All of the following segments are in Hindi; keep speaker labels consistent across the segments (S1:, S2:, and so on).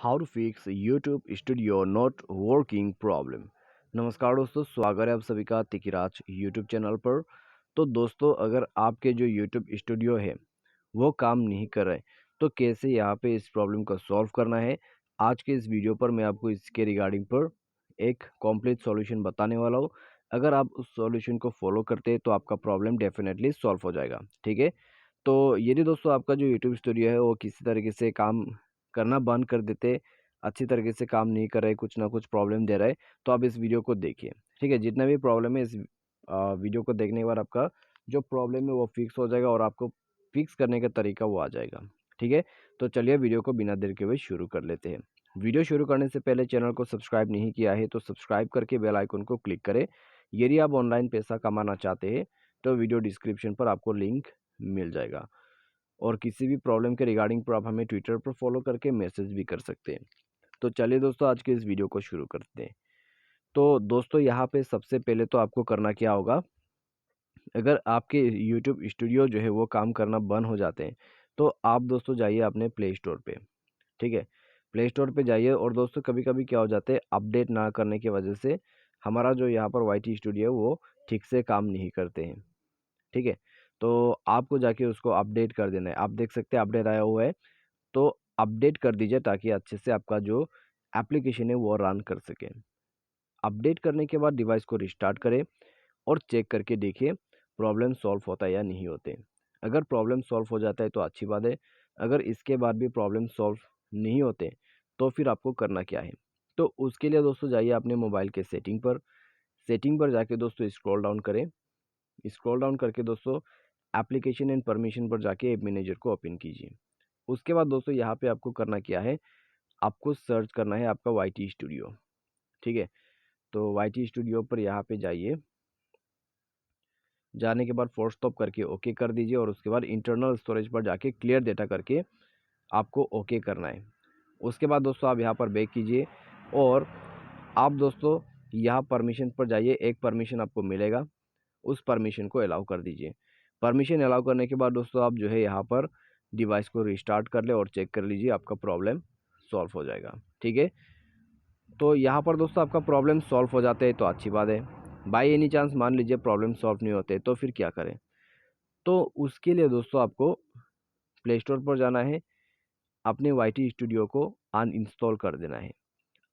S1: How to fix YouTube studio not working problem. नमस्कार दोस्तों, स्वागत है आप सभी का तिकिराज यूट्यूब चैनल पर। तो दोस्तों, अगर आपके जो यूट्यूब स्टूडियो है वो काम नहीं कर रहे, तो कैसे यहाँ पे इस प्रॉब्लम को सॉल्व करना है, आज के इस वीडियो पर मैं आपको इसके रिगार्डिंग पर एक कॉम्प्लीट सॉल्यूशन बताने वाला हूँ। अगर आप उस सॉल्यूशन को फॉलो करते हैं तो आपका प्रॉब्लम डेफिनेटली सॉल्व हो जाएगा। ठीक है, तो यदि दोस्तों आपका जो यूट्यूब स्टूडियो है वो किसी तरीके से काम करना बंद कर देते, अच्छी तरीके से काम नहीं कर रहे, कुछ ना कुछ प्रॉब्लम दे रहा है, तो आप इस वीडियो को देखिए। ठीक है, जितना भी प्रॉब्लम है इस वीडियो को देखने के बाद आपका जो प्रॉब्लम है वो फिक्स हो जाएगा और आपको फिक्स करने का तरीका वो आ जाएगा। ठीक है, तो चलिए वीडियो को बिना देर के हुए शुरू कर लेते हैं। वीडियो शुरू करने से पहले चैनल को सब्सक्राइब नहीं किया है तो सब्सक्राइब करके बेल आइकन को क्लिक करें। यदि आप ऑनलाइन पैसा कमाना चाहते हैं तो वीडियो डिस्क्रिप्शन पर आपको लिंक मिल जाएगा। और किसी भी प्रॉब्लम के रिगार्डिंग पर आप हमें ट्विटर पर फॉलो करके मैसेज भी कर सकते हैं। तो चलिए दोस्तों, आज के इस वीडियो को शुरू करते हैं। तो दोस्तों, यहाँ पे सबसे पहले तो आपको करना क्या होगा, अगर आपके यूट्यूब स्टूडियो जो है वो काम करना बंद हो जाते हैं तो आप दोस्तों जाइए अपने प्ले स्टोर पे। ठीक है, प्ले स्टोर पे जाइए और दोस्तों कभी कभी क्या हो जाता है, अपडेट ना करने की वजह से हमारा जो यहाँ पर वाई टी स्टूडियो है वो ठीक से काम नहीं करते हैं। ठीक है, तो आपको जाके उसको अपडेट कर देना है। आप देख सकते हैं अपडेट आया हुआ है, तो अपडेट कर दीजिए ताकि अच्छे से आपका जो एप्लीकेशन है वो रन कर सके। अपडेट करने के बाद डिवाइस को रिस्टार्ट करें और चेक करके देखिए प्रॉब्लम सॉल्व होता है या नहीं होते। अगर प्रॉब्लम सॉल्व हो जाता है तो अच्छी बात है, अगर इसके बाद भी प्रॉब्लम सॉल्व नहीं होते तो फिर आपको करना क्या है। तो उसके लिए दोस्तों जाइए अपने मोबाइल के सेटिंग पर जाके दोस्तों स्क्रॉल डाउन करें। स्क्रॉल डाउन करके दोस्तों एप्लीकेशन एंड परमिशन पर जाके ऐप मैनेजर को ओपन कीजिए। उसके बाद दोस्तों यहाँ पे आपको करना क्या है, आपको सर्च करना है आपका वाई टी स्टूडियो। ठीक है, तो वाई टी स्टूडियो पर यहाँ पे जाइए। जाने के बाद फोर्स स्टॉप करके ओके कर दीजिए और उसके बाद इंटरनल स्टोरेज पर जाके क्लियर डेटा करके आपको ओके करना है। उसके बाद दोस्तों आप यहाँ पर बैक कीजिए और आप दोस्तों यहाँ परमिशन पर जाइए। एक परमिशन आपको मिलेगा, उस परमिशन को अलाउ कर दीजिए। परमिशन अलाउ करने के बाद दोस्तों आप जो है यहाँ पर डिवाइस को रिस्टार्ट कर ले और चेक कर लीजिए, आपका प्रॉब्लम सॉल्व हो जाएगा। ठीक है, तो यहाँ पर दोस्तों आपका प्रॉब्लम सॉल्व हो जाते हैं तो अच्छी बात है। बाई एनी चांस मान लीजिए प्रॉब्लम सॉल्व नहीं होते तो फिर क्या करें। तो उसके लिए दोस्तों आपको प्ले स्टोर पर जाना है, अपने वाई टी स्टूडियो को अनइंस्टॉल कर देना है।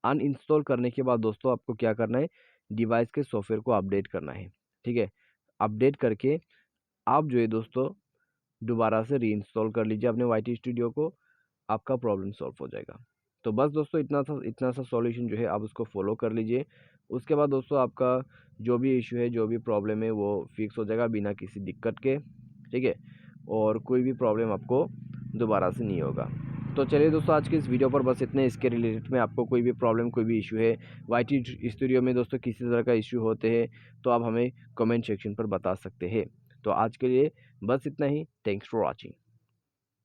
S1: अनइंस्टॉल करने के बाद दोस्तों आपको क्या करना है, डिवाइस के सॉफ्टवेयर को अपडेट करना है। ठीक है, अपडेट करके आप जो है दोस्तों दोबारा से रीइंस्टॉल कर लीजिए अपने वाई टी स्टूडियो को, आपका प्रॉब्लम सॉल्व हो जाएगा। तो बस दोस्तों इतना सा सॉल्यूशन जो है आप उसको फॉलो कर लीजिए। उसके बाद दोस्तों आपका जो भी इशू है, जो भी प्रॉब्लम है वो फिक्स हो जाएगा बिना किसी दिक्कत के। ठीक है, और कोई भी प्रॉब्लम आपको दोबारा से नहीं होगा। तो चलिए दोस्तों, आज के इस वीडियो पर बस इतने। इसके रिलेटेड में आपको कोई भी प्रॉब्लम, कोई भी इशू है वाई टी स्टूडियो में दोस्तों, किसी तरह का इशू होते हैं तो आप हमें कमेंट सेक्शन पर बता सकते हैं। तो आज के लिए बस इतना ही। Thanks for watching.